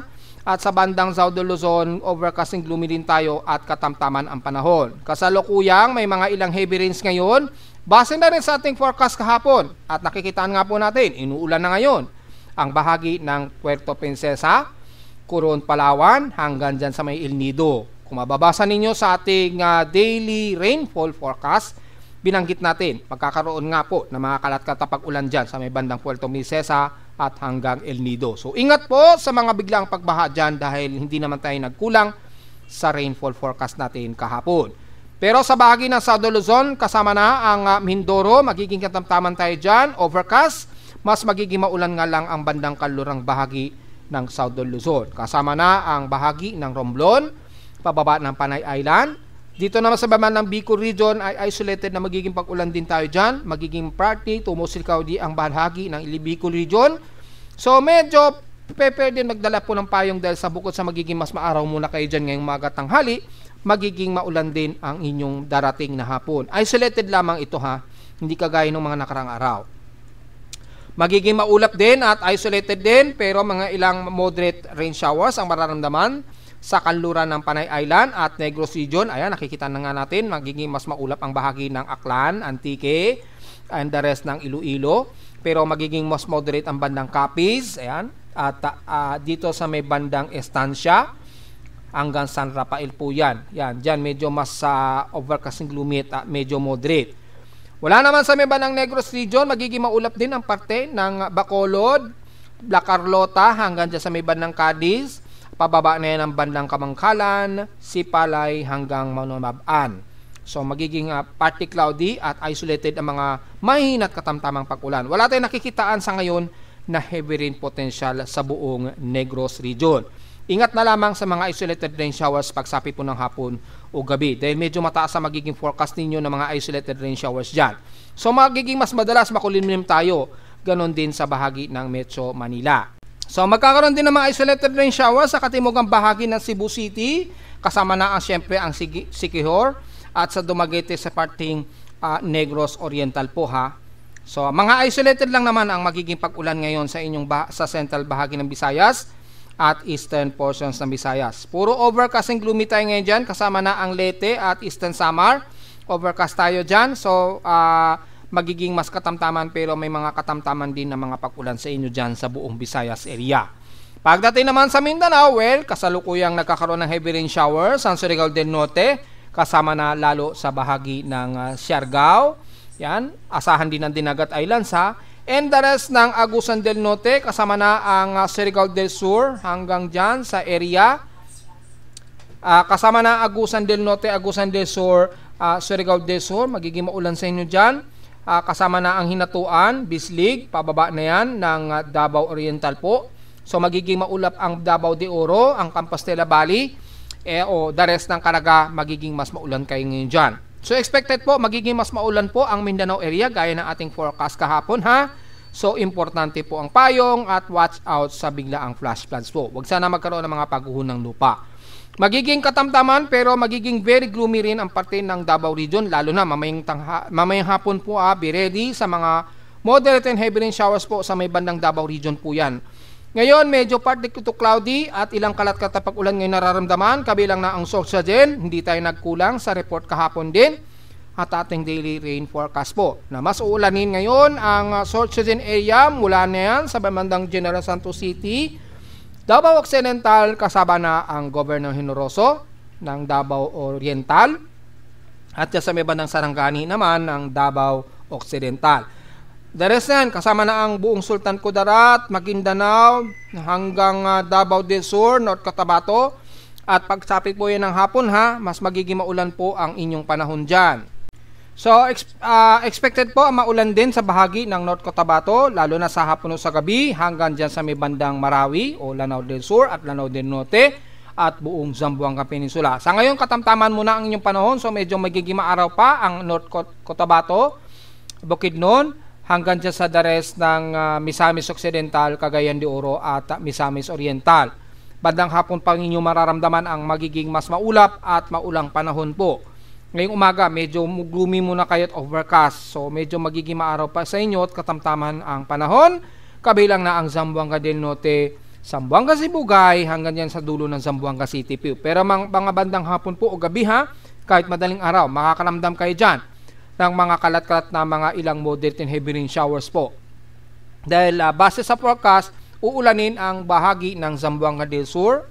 At sa bandang Southern Luzon, overcasting gloomy din tayo at katamtaman ang panahon. Kasalukuyang may mga ilang heavy rains ngayon, base na rin sa ating forecast kahapon. At nakikitaan nga po natin, inuulan na ngayon ang bahagi ng Puerto Princesa, Coron, Palawan hanggang dyan sa may El Nido. Kung mababasa ninyo sa ating daily rainfall forecast, binanggit natin, magkakaroon nga po ng mga kalat-katapag ulan dyan sa may bandang Puerto Princesa at hanggang El Nido. So ingat po sa mga biglang pagbaha dyan dahil hindi naman tayo nagkulang sa rainfall forecast natin kahapon. Pero sa bahagi ng Southern Luzon, kasama na ang Mindoro, magiging katamtaman tayo dyan, overcast, mas magiging maulan nga lang ang bandang kalurang bahagi ng Southern Luzon. Kasama na ang bahagi ng Romblon, pababa ng Panay Island. Dito naman sa baba ng Bicol region ay isolated na magiging pag-ulan din tayo dyan. Magiging partly to Mose Caudi ang bahagi ng Bicol region. So medyo prepare din magdala po ng payong dahil sa bukod sa magiging mas maaraw muna kayo dyan ngayong umaga tanghali, magiging maulan din ang inyong darating na hapon. Isolated lamang ito ha, hindi kagaya ng mga nakarang araw. Magiging maulap din at isolated din, pero mga ilang moderate rain showers ang mararamdaman sa kanluran ng Panay Island at Negros region. Ayan, nakikita na nga natin, magiging mas maulap ang bahagi ng Aklan, Antique, and the rest ng Iloilo. Pero magiging mas moderate ang bandang Capiz, ayan, at dito sa may bandang Estancia hanggang San Rafael po yan. Yan, dyan medyo mas overcasting gloomy at medyo moderate. Wala naman sa may bandang Negros region, magiging maulap din ang parte ng Bacolod, La Carlota hanggang dyan sa may bandang Cadiz. Pababa na yan ang bandang Kamangkalan, Sipalay hanggang Manumabaan. So magiging partly cloudy at isolated ang mga mahina at katamtamang pag-ulan. Wala tayong nakikitaan sa ngayon na heavy rain potential sa buong Negros region. Ingat na lamang sa mga isolated rain showers pagsapit po ng hapon o gabi dahil medyo mataas ang magiging forecast ninyo ng mga isolated rain showers dyan. So magiging mas madalas makulimlim tayo, ganon din sa bahagi ng Metro Manila. So magkakaroon din ng mga isolated rain showers sa katimugang bahagi ng Cebu City, kasama na siyempre ang Siquijor at sa Dumaguete sa parting Negros Oriental po ha. So mga isolated lang naman ang magiging pag-ulan ngayon sa inyong sa central bahagi ng Visayas at eastern portions ng Visayas. Puro overcasting gloomy tayo ngayon dyan, kasama na ang Leyte at Eastern Samar. Overcast tayo dyan, so magiging mas katamtaman pero may mga katamtaman din na mga pag-ulan sa inyo dyan sa buong Visayas area. Pagdating naman sa Mindanao, well, kasalukuyang nagkakaroon ng heavy rain showers sa Surigao del Norte, kasama na lalo sa bahagi ng Siargao. Yan, asahan din ng Dinagat Islands ha. And the rest ng Agusan del Norte, kasama na ang Surigao del Sur hanggang dyan sa area. Kasama na Agusan del Norte, Agusan del Sur, Surigao del Sur, magiging maulan sa inyo dyan. Kasama na ang Hinatuan, Bislig, pababa na yan ng Davao Oriental po. So magiging maulap ang Davao de Oro, ang Compostela Valley, o the rest ng Caraga magiging mas maulan kayo ngayon dyan. So expected po magiging mas maulan po ang Mindanao area gaya ng ating forecast kahapon ha. So importante po ang payong at watch out sa biglaang flash floods po. Huwag sana magkaroon ng mga pagguho ng lupa. Magiging katamtaman pero magiging very gloomy rin ang parte ng Davao Region lalo na mamayang hapon po be ready sa mga moderate and heavy rain showers po sa may bandang Davao Region po yan. Ngayon, medyo partly to cloudy at ilang kalat-kalat na pag-ulan ngayon nararamdaman. Kabilang na ang source din. Hindi tayo nagkulang sa report kahapon din. At ating daily rain forecast po. Na mas uulanin ngayon ang source din area mula na yan sa bandang General Santos City. Davao Occidental kasama na ang Governor Generoso ng Davao Oriental. At sa may bandang Sarangani naman ng Davao Occidental. The rest yan, kasama na ang buong Sultan Kudarat, Maguindanao, hanggang Davao del Sur, North Cotabato. At pagsapit po yan ng hapon ha, mas magiging maulan po ang inyong panahon dyan. So, expected po maulan din sa bahagi ng North Cotabato, lalo na sa hapon o sa gabi, hanggang dyan sa may bandang Marawi o Lanao del Sur at Lanao del Norte at buong Zamboanga Peninsula. Sa ngayon, katamtaman muna ang inyong panahon, so medyo magiging maaraw pa ang North Cotabato, Bukidnon, hanggang dyan sa the rest ng Misamis Occidental, Cagayan de Oro at Misamis Oriental. Bandang hapon pa ninyo mararamdaman ang magiging mas maulap at maulang panahon po. Ngayong umaga, medyo gloomy muna kayo at overcast. So medyo magiging maaraw pa sa inyo at katamtaman ang panahon. Kabilang na ang Zamboanga del Norte, Zamboanga Sibugay, hanggang yan sa dulo ng Zamboanga City. Pero mga bandang hapon po o gabi ha, kahit madaling araw, makakaramdam kayo dyan ng mga kalat-kalat na mga ilang moderate and heavy rain showers po. Dahil base sa forecast, uulanin ang bahagi ng Zamboanga del Sur,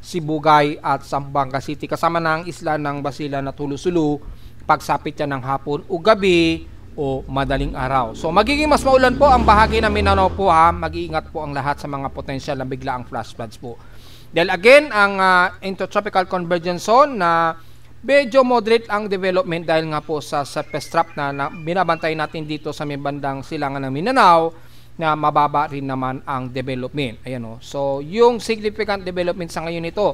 Sibugay at Zamboanga City kasama na ang isla ng Basilan at Hulusulu pagsapit yan ng hapon o gabi o madaling araw. So magiging mas maulan po ang bahagi ng Mindanao po ha. Mag-iingat po ang lahat sa mga potensyal na biglaang flash floods po. Dahil again, ang Intertropical Convergence Zone na medyo moderate ang development dahil nga po sa surface trap na binabantay natin dito sa may bandang silangan ng Mindanao na mababa rin naman ang development. Ayan o. So, yung significant development sa ngayon ito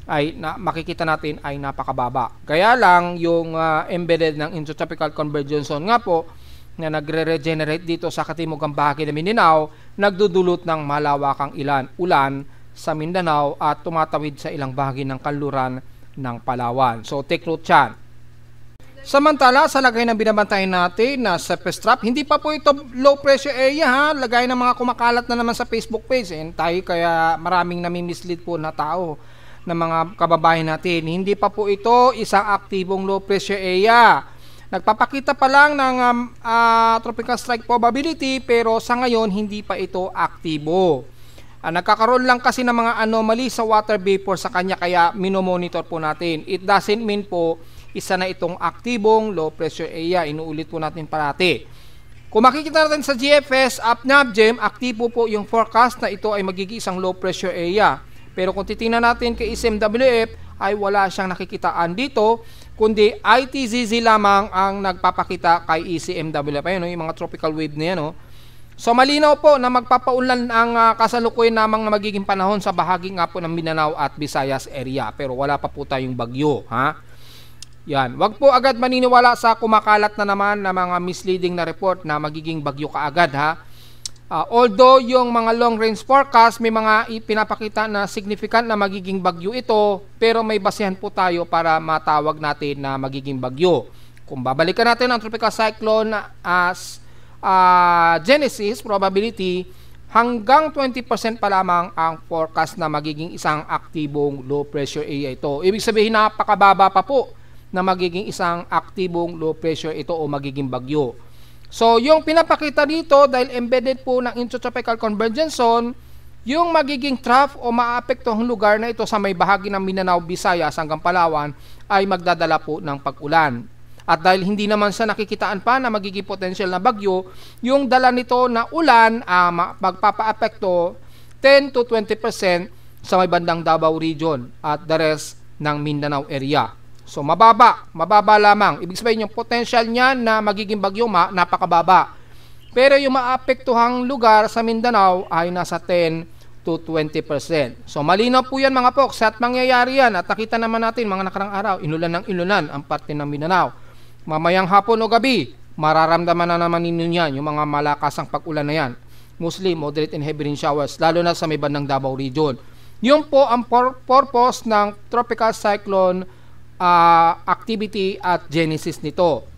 ay makikita natin ay napakababa. Kaya lang yung embedded ng Intertropical Convergence Zone nga po na nagre-regenerate dito sa katimugang bahagi ng Mindanao nagdudulot ng malawakang ulan sa Mindanao at tumatawid sa ilang bahagi ng kanluran ng Palawan. So, take note yan. Samantala, sa lagay ng binabantayan natin na surface trap, hindi pa po ito low pressure area ha. Lagay ng mga kumakalat na naman sa Facebook page. Tayo kaya maraming nami-mislead po na tao ng mga kababayan natin. Hindi pa po ito isang aktibong low pressure area. Nagpapakita pa lang ng tropical strike probability pero sa ngayon hindi pa ito aktibo. Nagkakaroon lang kasi ng mga anomaly sa water vapor sa kanya kaya minomonitor po natin. It doesn't mean po isa na itong aktibong low pressure area. Inuulit po natin parati. Kung makikita natin sa GFS, UpNavGem, aktibo po yung forecast na ito ay magiging isang low pressure area. Pero kung titingnan natin kay ICMWF ay wala siyang nakikitaan dito kundi ITZZ lamang ang nagpapakita kay ICMWF. Ayun, yung mga tropical wave na yan. So malinaw po na magpapaulan ang kasalukuyan namang na magiging panahon sa bahagi nga po ng Mindanao at Visayas area. Pero wala pa po tayong bagyo. Yan. Wag po agad maniniwala sa kumakalat na naman na mga misleading na report na magiging bagyo kaagad ha. Although yung mga long range forecast may mga pinapakita na significant na magiging bagyo ito, pero may basehan po tayo para matawag natin na magiging bagyo. Kung babalikan natin ang tropical cyclone as genesis probability, hanggang 20% pa lamang ang forecast na magiging isang aktibong low pressure area ito. Ibig sabihin napakababa pa po na magiging isang aktibong low pressure ito o magiging bagyo. So, yung pinapakita dito dahil embedded po ng Intertropical Convergence Zone, yung magiging trough o maapektuhang lugar na ito sa may bahagi ng Mindanao, Visayas hanggang Palawan ay magdadala po ng pag-ulan. At dahil hindi naman sa nakikitaan pa na magiging potential na bagyo, yung dala nito na ulan magpapa-apekto 10 to 20% sa may bandang Davao Region at the rest ng Mindanao area. So mababa lamang. Ibig sabihin yung potential niya na magiging bagyo napakababa. Pero yung maapektuhang lugar sa Mindanao ay nasa 10 to 20%. So malinaw po yan mga folks at mangyayari yan at nakita naman natin mga nakarang araw, inulan ng inulan ang parte ng Mindanao. Mamayang hapon o gabi, mararamdaman na naman ninyo yan, yung mga malakasang pag-ulan na yan. Mostly moderate and heavy rain showers, lalo na sa may bandang Davao region. Yun po ang purpose ng tropical cyclone activity at genesis nito.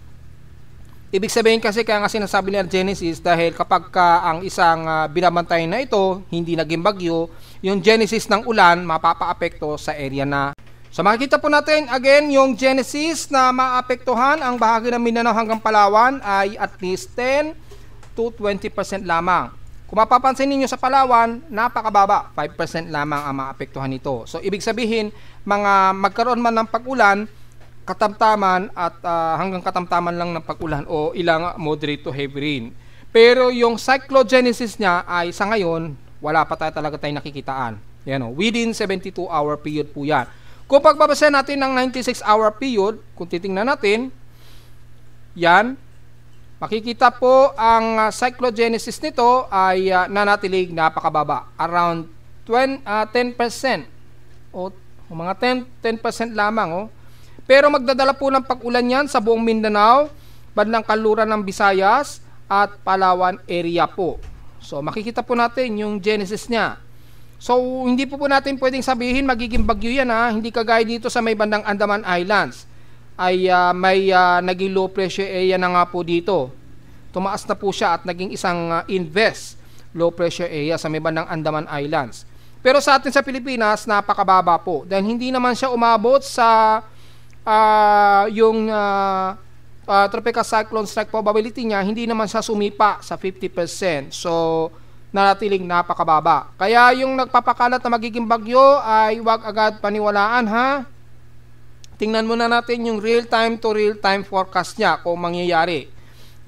Ibig sabihin kasi kaya nga sinasabi nila genesis dahil kapag ang isang binabantay na ito hindi naging bagyo, yung genesis ng ulan mapapaapekto sa area na. So makikita po natin again yung genesis na maapektuhan ang bahagi ng Mindanao hanggang Palawan ay at least 10 to 20% lamang. Kung mapapansin niyo sa Palawan, napakababa, 5% lamang ang maapektuhan nito. So ibig sabihin, magkaroon man ng pag-ulan, katamtaman at hanggang katamtaman lang ng pag-ulan o ilang moderate to heavy rain. Pero yung cyclogenesis niya ay sa ngayon, wala pa talaga tayong nakikitaan. Yan o, within 72-hour period po yan. Kung pagbabasa natin ng 96-hour period, kung titingnan natin, yan, makikita po ang cyclogenesis nito ay nanatilig napakababa, around 10% o mga 10% lamang oh. Pero magdadala po ng pag-ulan yan sa buong Mindanao, bandang kanluran ng Visayas at Palawan area po. So makikita po natin yung genesis niya. So hindi po natin pwedeng sabihin magiging bagyo yan ha. Hindi kagaya dito sa may bandang Andaman Islands ay may naging low pressure area na nga po dito. Tumaas na po siya at naging isang invest low pressure area sa may bandang Andaman Islands. Pero sa atin sa Pilipinas napakababa po dahil hindi naman siya umabot sa yung tropical cyclone strike probability niya, hindi naman siya sumipa sa 50%. So, nanatiling napakababa. Kaya yung nagpapakalat na magiging bagyo ay huwag agad paniwalaan ha. Tingnan muna natin yung real time to real time forecast niya kung mangyayari.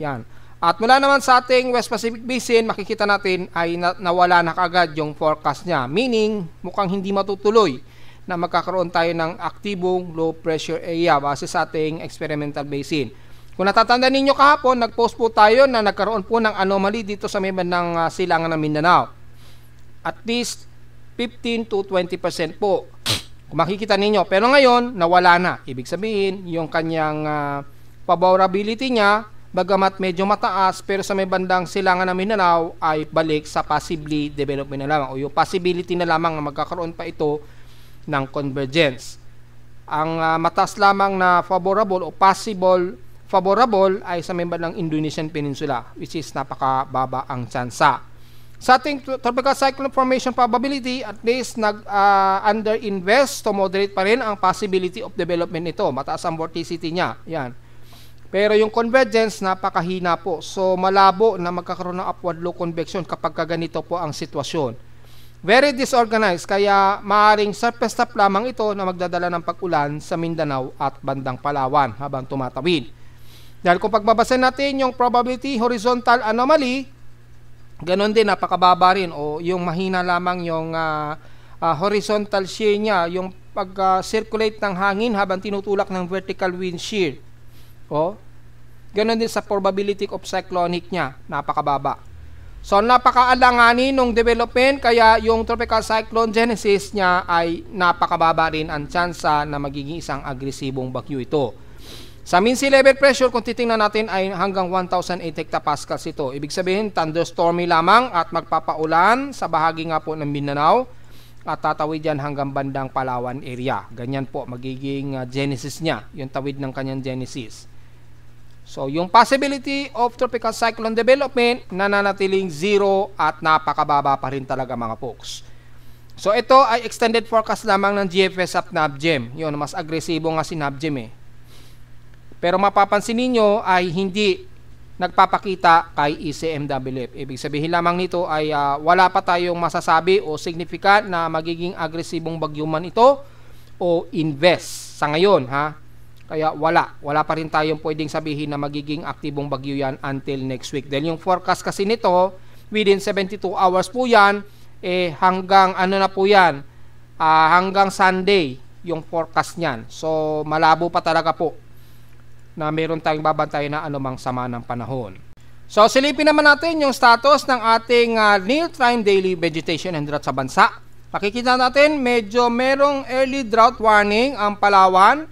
Yan. At mula naman sa ating West Pacific Basin, makikita natin ay nawala na kagad yung forecast niya. Meaning, mukhang hindi matutuloy na magkakaroon tayo ng aktibong low pressure area base sa ating experimental basin. Kung natatandaan ninyo kahapon, nag-post po tayo na nagkaroon po ng anomaly dito sa may bandang silangan ng Mindanao. At least 15 to 20% po. Kung makikita ninyo. Pero ngayon, nawala na. Ibig sabihin, yung kanyang favorability niya, bagamat medyo mataas, pero sa may bandang silangan ng Mindanao ay balik sa possibly development na lamang o yung possibility na lamang na magkakaroon pa ito ng convergence. Ang mataas lamang na favorable o possible favorable ay sa may bandang Indonesian Peninsula, which is napakababa ang tsansa. Sa ating tropical cyclone formation probability, at least under-invest to moderate pa rin ang possibility of development nito. Mataas ang vorticity niya. Yan. Pero yung convergence, napakahina po. So, malabo na magkakaroon ng upward low convection kapag ganito po ang sitwasyon. Very disorganized, kaya maaaring surface top lamang ito na magdadala ng pag-ulan sa Mindanao at bandang Palawan habang tumatawid. Dahil kung pagbabasan natin yung probability horizontal anomaly, ganon din, napakababa rin o yung mahina lamang yung horizontal shear niya, yung pag-circulate ng hangin habang tinutulak ng vertical wind shear. O, ganon din sa probability of cyclonic niya, napakababa. So, napakaalanganin ng development, kaya yung tropical cyclone genesis niya ay napakababa rin ang tsansa na magiging isang agresibong bagyo ito. Sa mean sea level pressure, kung titingnan natin, ay hanggang 1,008 hectopascals ito. Ibig sabihin, thunderstormy lamang at magpapaulan sa bahagi nga po ng Mindanao at tatawid yan hanggang bandang Palawan area. Ganyan po magiging genesis niya, yung tawid ng kanyang genesis. So, yung possibility of tropical cyclone development nananatiling zero at napakababa pa rin talaga mga folks. So, ito ay extended forecast lamang ng GFS at NABGEM. Yun, mas agresibo nga si NABGEM eh. Pero mapapansin ninyo ay hindi nagpapakita kay ECMWF. Ibig sabihin lamang nito ay wala pa tayong masasabi o significant na magiging agresibong bagyo man ito o invest sa ngayon ha. Kaya wala pa rin tayong pwedeng sabihin na magiging aktibong bagyo yan until next week. Dahil yung forecast kasi nito, within 72 hours po yan, hanggang ano na po yan, hanggang Sunday yung forecast niyan. So malabo pa talaga po na meron tayong babantayan na anumang sama ng panahon. So silipin naman natin yung status ng ating near-time daily vegetation and drought sa bansa. Makikita natin medyo merong early drought warning ang Palawan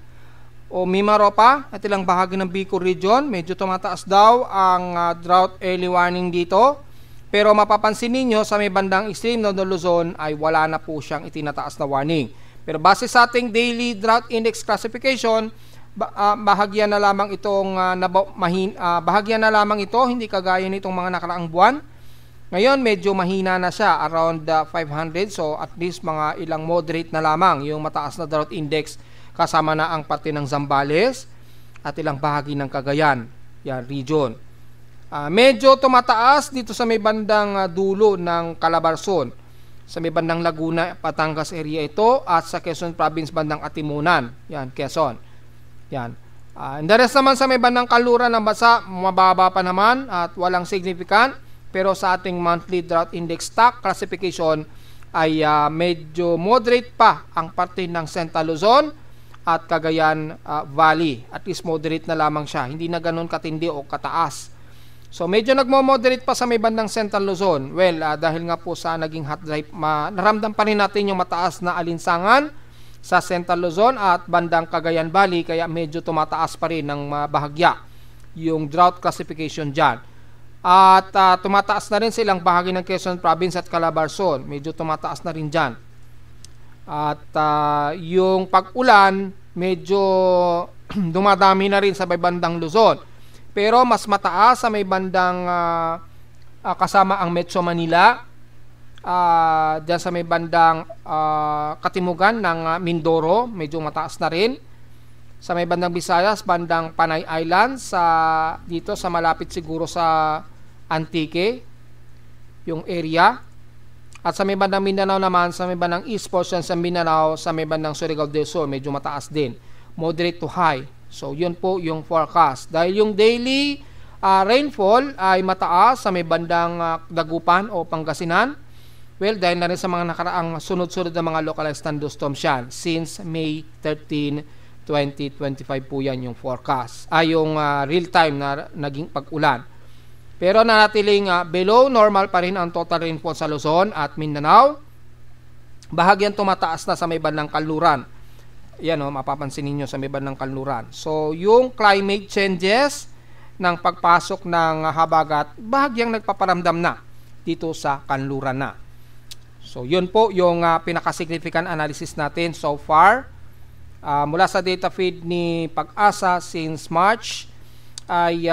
o Mimaropa at ilang bahagi ng Bicol region. Medyo tumataas daw ang drought early warning dito. Pero mapapansin ninyo sa may bandang extreme ng Luzon ay wala na po siyang itinataas na warning. Pero base sa ating daily drought index classification, bahagyan na lamang itong bahagyan na lamang ito, hindi kagaya nitong mga nakaraang buwan. Ngayon medyo mahina na siya, around 500, so at least mga ilang moderate na lamang yung mataas na drought index, kasama na ang parte ng Zambales at ilang bahagi ng Cagayan, yan region. Medyo tumataas dito sa may bandang dulo ng Calabarzon, sa may bandang Laguna, Batangas area ito, at sa Quezon Province bandang Atimunan, yan Quezon. Yan. And the rest naman sa may bandang kanluran ng bansa, mababa pa naman at walang significant. Pero sa ating monthly drought index stock classification ay medyo moderate pa ang parte ng Central Luzon at Cagayan Valley. At least moderate na lamang siya. Hindi na ganun katindi o kataas. So medyo nagmo-moderate pa sa may bandang Central Luzon. Well, dahil nga po sa naging hot drive, naramdam pa rin natin yung mataas na alinsangan sa Central Luzon at bandang Cagayan Valley, kaya medyo tumataas pa rin ng bahagya yung drought classification dyan. At tumataas na rin silang bahagi ng Quezon Province at Calabarzon, medyo tumataas na rin dyan. At yung pag-ulan medyo dumadami na rin sa may bandang Luzon, pero mas mataas sa may bandang kasama ang Metro Manila, dyan sa may bandang katimugan ng Mindoro, medyo mataas na rin. Sa may bandang Visayas, bandang Panay Island, dito sa malapit siguro sa Antique, yung area. At sa may bandang Mindanao naman, sa may bandang East portion sa Mindanao, sa may bandang Surigao del Sur, medyo mataas din. Moderate to high. So yun po yung forecast. Dahil yung daily rainfall ay mataas sa may bandang Dagupan o Pangasinan. Well, dahil na rin sa mga nakaraang sunod-sunod na mga localized thunderstorms yan since May 13, 2025 po yan yung forecast. Yung real-time na naging pag-ulan. Pero nanatiling below normal pa rin ang total rainfall sa Luzon at Mindanao. Bahagyan tumataas na sa may bandang Kanluran. Yan mapapansin niyo sa may bandang Kanluran. So, yung climate changes ng pagpasok ng habagat, bahagyang nagpaparamdam na dito sa Kanluran na. So, yun po yung pinaka-significant analysis natin so far. Mula sa data feed ni Pag-asa since March, ay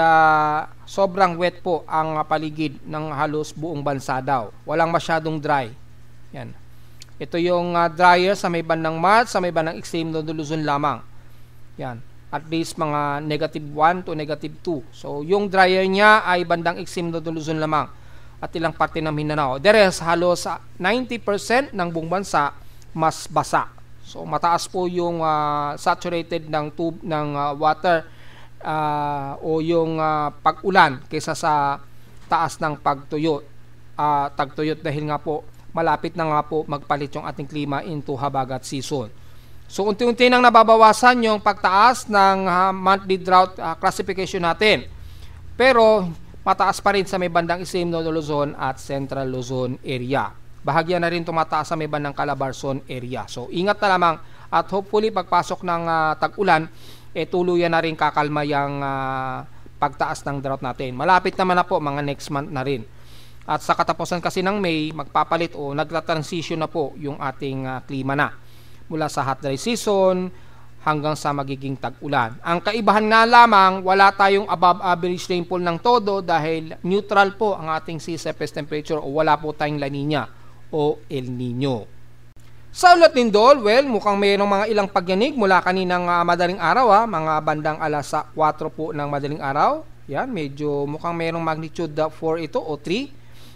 sobrang wet po ang paligid ng halos buong bansa daw. Walang masyadong dry. Yan. Ito yung dryer sa may bandang March, sa may bandang extreme ng Luzon lamang. Yan. At least mga -1 to -2. So, yung dryer niya ay bandang extreme ng Luzon lamang at ilang parte ng Mindanao. The rest, halos 90% ng buong bansa mas basa. So mataas po yung saturated ng water o yung pag-ulan kaysa sa taas ng pagtuyot. Tagtuyot dahil nga po malapit na nga po magpalit yung ating klima into habagat season. So unti-unti nang nababawasan yung pagtaas ng monthly drought classification natin. Pero mataas pa rin sa may bandang extreme ng Luzon at Central Luzon area. Bahagya na rin tumataas sa may bandang Calabarzon area. So ingat na lamang at hopefully pagpasok ng tag-ulan, tuluyan na rin kakalma yung pagtaas ng drought natin. Malapit naman na po, mga next month na rin. At sa katapusan kasi ng May, magpapalit o nagta-transition na po yung ating klima na. Mula sa hot dry season hanggang sa magiging tag-ulan. Ang kaibahan nga lamang, wala tayong above average rainfall ng todo dahil neutral po ang ating sea surface temperature o wala po tayong La Nina o El Nino. Sa ulat lindol, well, mukhang mayroong mga ilang pagyanig mula kaninang madaling araw, mga bandang alas 4 po ng madaling araw. Yan, medyo mukhang mayroong magnitude 4 ito o 3.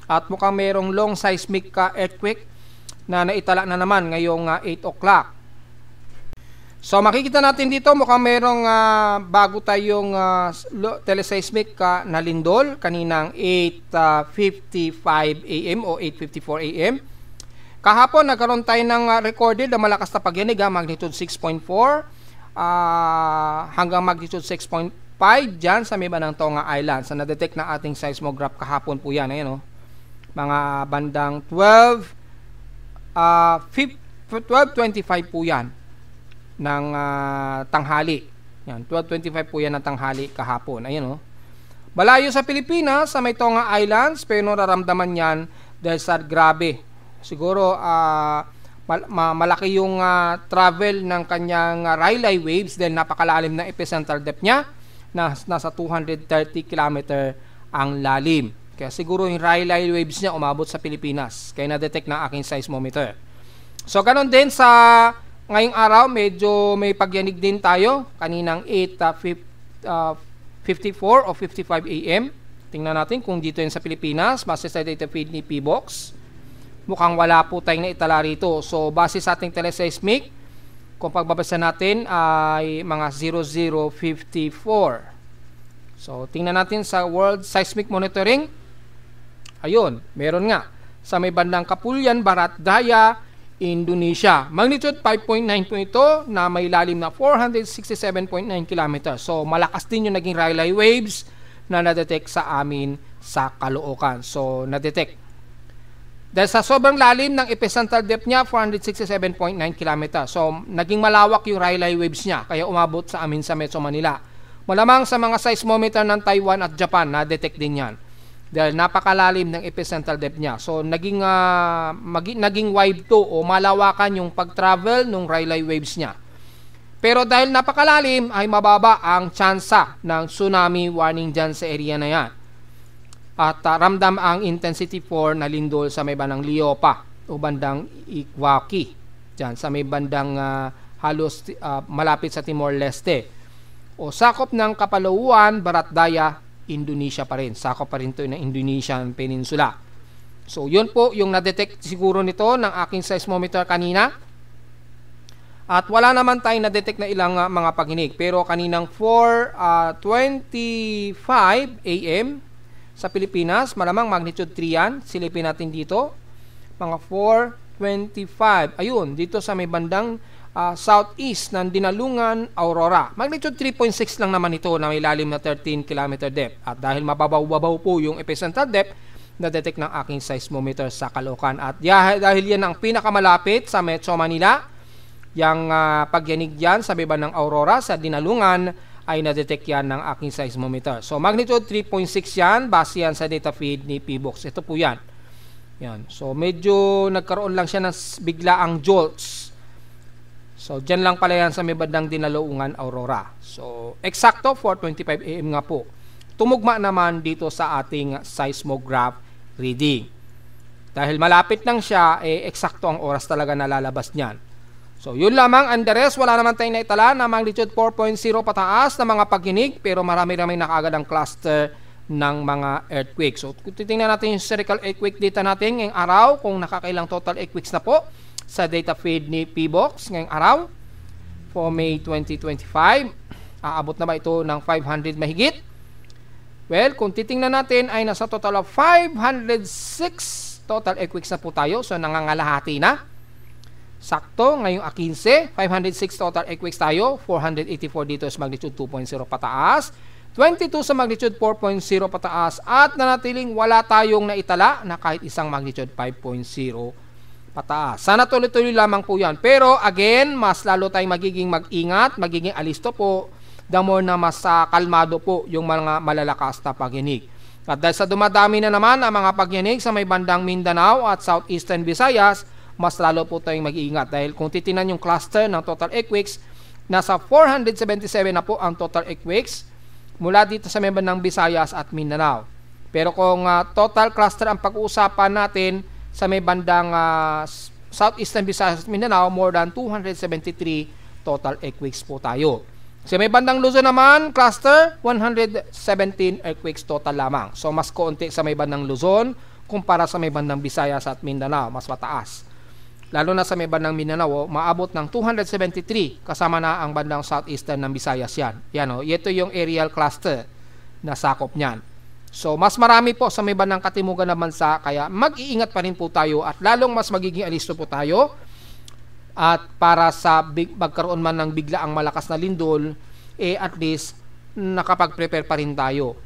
At mukhang mayroong long seismic earthquake na naitala na naman ngayong 8 o'clock. So makikita natin dito mukhang merong bago tayong teleseismic na lindol kaninang 8:55 AM o 8:54 AM. Kahapon nagkaroon tayo ng recorded na malakas na pagyanig, magnitude 6.4. hanggang magnitude 6.5 dyan sa may bandang Tonga Island. So na-detect na ating seismograph kahapon po yan. Ayan, mga bandang 12:25 po yan ng tanghali. Yan, 12:25 po yan ng tanghali kahapon. Ayan, malayo sa Pilipinas, sa may Tonga Islands, pero nararamdaman yan dahil sa grabe. Siguro, malaki yung travel ng kanyang Rayleigh waves dahil napakalalim na epicentral depth niya, nasa 230 km ang lalim. Kaya siguro yung Rayleigh waves niya umabot sa Pilipinas. Kaya na-detect ng aking seismometer. So, ganun din sa ngayong araw, medyo may pagyanig din tayo. Kaninang 8:54 o 55 AM. Tingnan natin kung dito yun sa Pilipinas. Base sa data feed ni PBOX. Mukhang wala po tayong naitala rito. So, base sa ating teleseismic, kung pagbabasa natin ay mga 0054. So, tingnan natin sa World Seismic Monitoring. Ayun, meron nga. Sa may bandang Kapulyan, Barat Daya, Indonesia. Magnitude 5.9 po ito na may lalim na 467.9 km. So, malakas din yung naging Rayleigh waves na na-detect sa amin sa Caloocan. So, na-detect. Dahil sa sobrang lalim ng epicentral depth niya, 467.9 km. So, naging malawak yung Rayleigh waves niya, kaya umabot sa amin sa Metro Manila. Malamang sa mga seismometer ng Taiwan at Japan, na-detect din yan. Dahil napakalalim ng epicentral depth niya. So, naging wide to o malawakan yung pag-travel ng Rayleigh waves niya. Pero dahil napakalalim, ay mababa ang tsansa ng tsunami warning dyan sa area na yan. At ramdam ang intensity 4 na lindol sa may bandang Liopa o bandang Ikwaki. Dyan sa may bandang halos malapit sa Timor-Leste. O sakop ng Kapalauan, Barat Daya, Indonesia pa rin. Sakop pa rin ito ng Indonesian Peninsula. So, yun po yung na-detect siguro nito ng aking seismometer kanina. At wala naman tayong na-detect na ilang mga paghinig. Pero kaninang 4:25 AM sa Pilipinas, malamang magnitude 3 yan. Silipin natin dito. Mga 4:25. Ayun, dito sa may bandang southeast ng Dinalungan, Aurora. Magnitude 3.6 lang naman ito na may lalim na 13 km depth. At dahil mababaw-babaw po yung epicentral depth, na-detect ng aking seismometer sa Caloocan. At dahil yan ang pinakamalapit sa Metro Manila, yung pagyanig yan sa baba ng Aurora, sa Dinalungan, ay na-detect yan ng aking seismometer. So, magnitude 3.6 yan, base yan sa data feed ni PBOX. Ito po yan. Yan. So, medyo nagkaroon lang siya ng biglaang jolts. So, dyan lang pala yan sa may bandang Dinalungan, Aurora. So, eksakto 4:25 AM nga po. Tumugma naman dito sa ating seismograph reading. Dahil malapit lang siya, eksakto ang oras talaga na lalabas niyan. So, yun lamang. And the rest, wala naman tayong naitala na magnitude 4.0 pataas na mga paghinig, pero marami-rami na kaagad ang cluster ng mga earthquake. So, kung titingnan natin yung spherical earthquake data natin ngayong araw, kung nakakailang total earthquakes na po, sa data feed ni PBOX ngayong araw for May 2025. Aabot na ba ito ng 500 mahigit? Well, kung titingnan natin ay nasa total of 506 total earthquakes na po tayo. So, nangangalahati na. Sakto, ngayong 15, 506 total earthquakes tayo. 484 dito sa magnitude 2.0 pataas. 22 sa magnitude 4.0 pataas. At nanatiling wala tayong naitala na kahit isang magnitude 5.0 pataas. Sana tuloy-tuloy lamang po yan. Pero again, mas lalo tayong magiging mag-ingat, magiging alisto po, the more na mas kalmado po yung mga malalakas na pagyanig. At dahil sa dumadami na naman ang mga pagyanig sa may bandang Mindanao at Southeastern Visayas, mas lalo po tayong mag-iingat. Dahil kung titinan yung cluster ng total earthquakes, nasa 477 na po ang total earthquakes mula dito sa may bandang Visayas at Mindanao. Pero kung total cluster ang pag-uusapan natin, sa may bandang Southeastern Visayas at Mindanao, more than 273 total earthquakes po tayo. Sa may bandang Luzon naman, cluster, 117 earthquakes total lamang. So, mas konti sa may bandang Luzon kumpara sa may bandang Visayas at Mindanao, mas mataas. Lalo na sa may bandang Mindanao, maabot ng 273, kasama na ang bandang Southeastern ng Visayas yan. Yan ito yung aerial cluster na sakop niyan. So, mas marami po sa may bandang katimugan ng bansa, kaya mag-iingat pa rin po tayo at lalong mas magiging alisto po tayo At para sa magkaroon man ng biglaang malakas na lindol, at least nakapag-prepare pa rin tayo.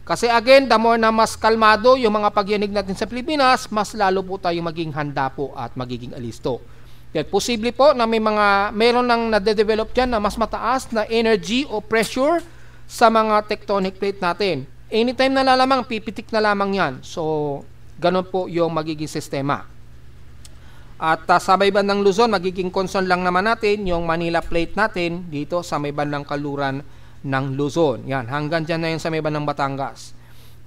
Kasi again, the more na mas kalmado yung mga pagyanig natin sa Pilipinas, mas lalo po tayo maging handa po at magiging alisto. Kaya posible po na meron nang nade-develop dyan na mas mataas na energy o pressure sa mga tectonic plate natin. Anytime na lalamang, pipitik na lamang yan. So, ganun po yung magiging sistema. At sa may bandang Luzon, magiging concern lang naman natin yung Manila plate natin dito sa may bandang kaluran ng Luzon. Yan, hanggang dyan na yun sa may bandang Batangas.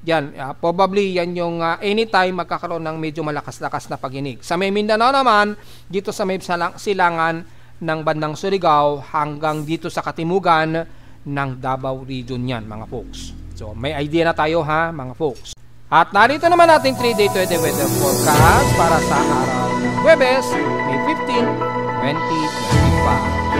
Yan, probably yan yung anytime magkakaroon ng medyo malakas-lakas na paginig. Sa may Mindanao naman, dito sa may silangan ng bandang Surigao hanggang dito sa katimugan ng Davao region yan, mga folks. So, may idea na tayo ha, mga folks. At narito naman ating 3-day weather forecast para sa araw ng Huwebes, May 15, 2025.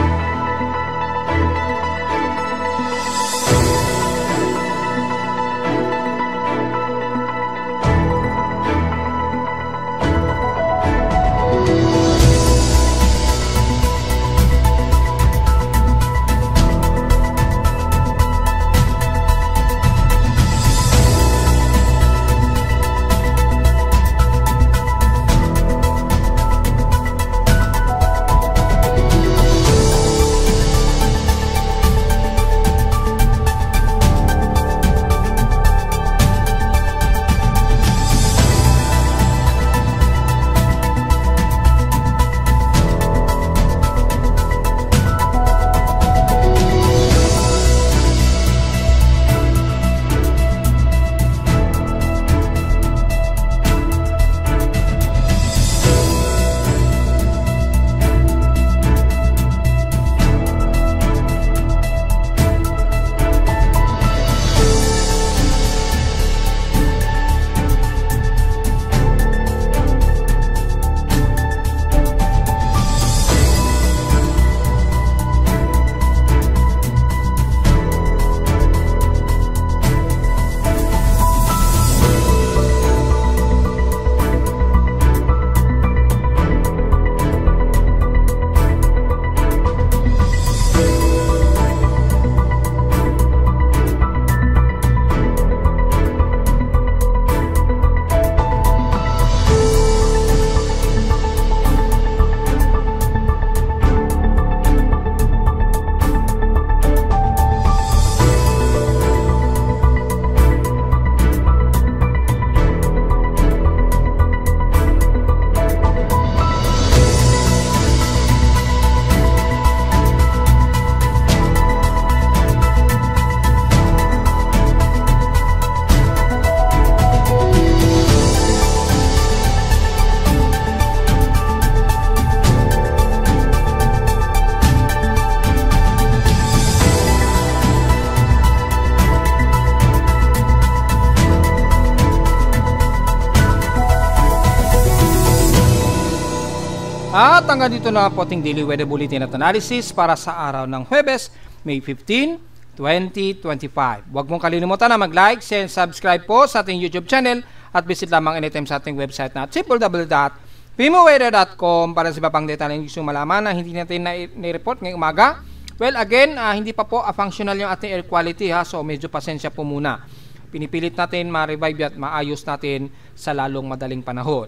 At hanggang dito na po ating daily weather bulletin at analysis para sa araw ng Huwebes, May 15, 2025. Huwag mong kalimutan na mag-like, share, subscribe po sa ating YouTube channel at visit lamang anytime sa ating website na www.pimoweather.com para sa iba pang detalye na gusto malaman na hindi natin na-report ngayong umaga. Well, again, hindi pa po functional yung ating air quality ha, so medyo pasensya po muna. Pinipilit natin ma-revive at maayos natin sa lalong madaling panahon.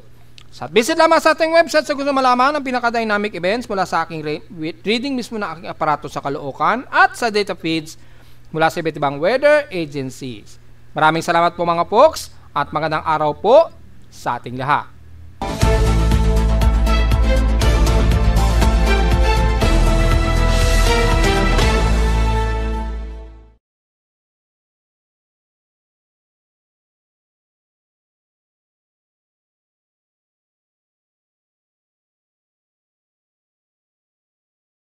So, visit lamang sa ating website sa gusto malaman ang pinaka-dynamic events mula sa aking reading mismo na aking aparato sa Caloocan at sa data feeds mula sa iba't ibang weather agencies. Maraming salamat po mga folks at magandang araw po sa ating lahat.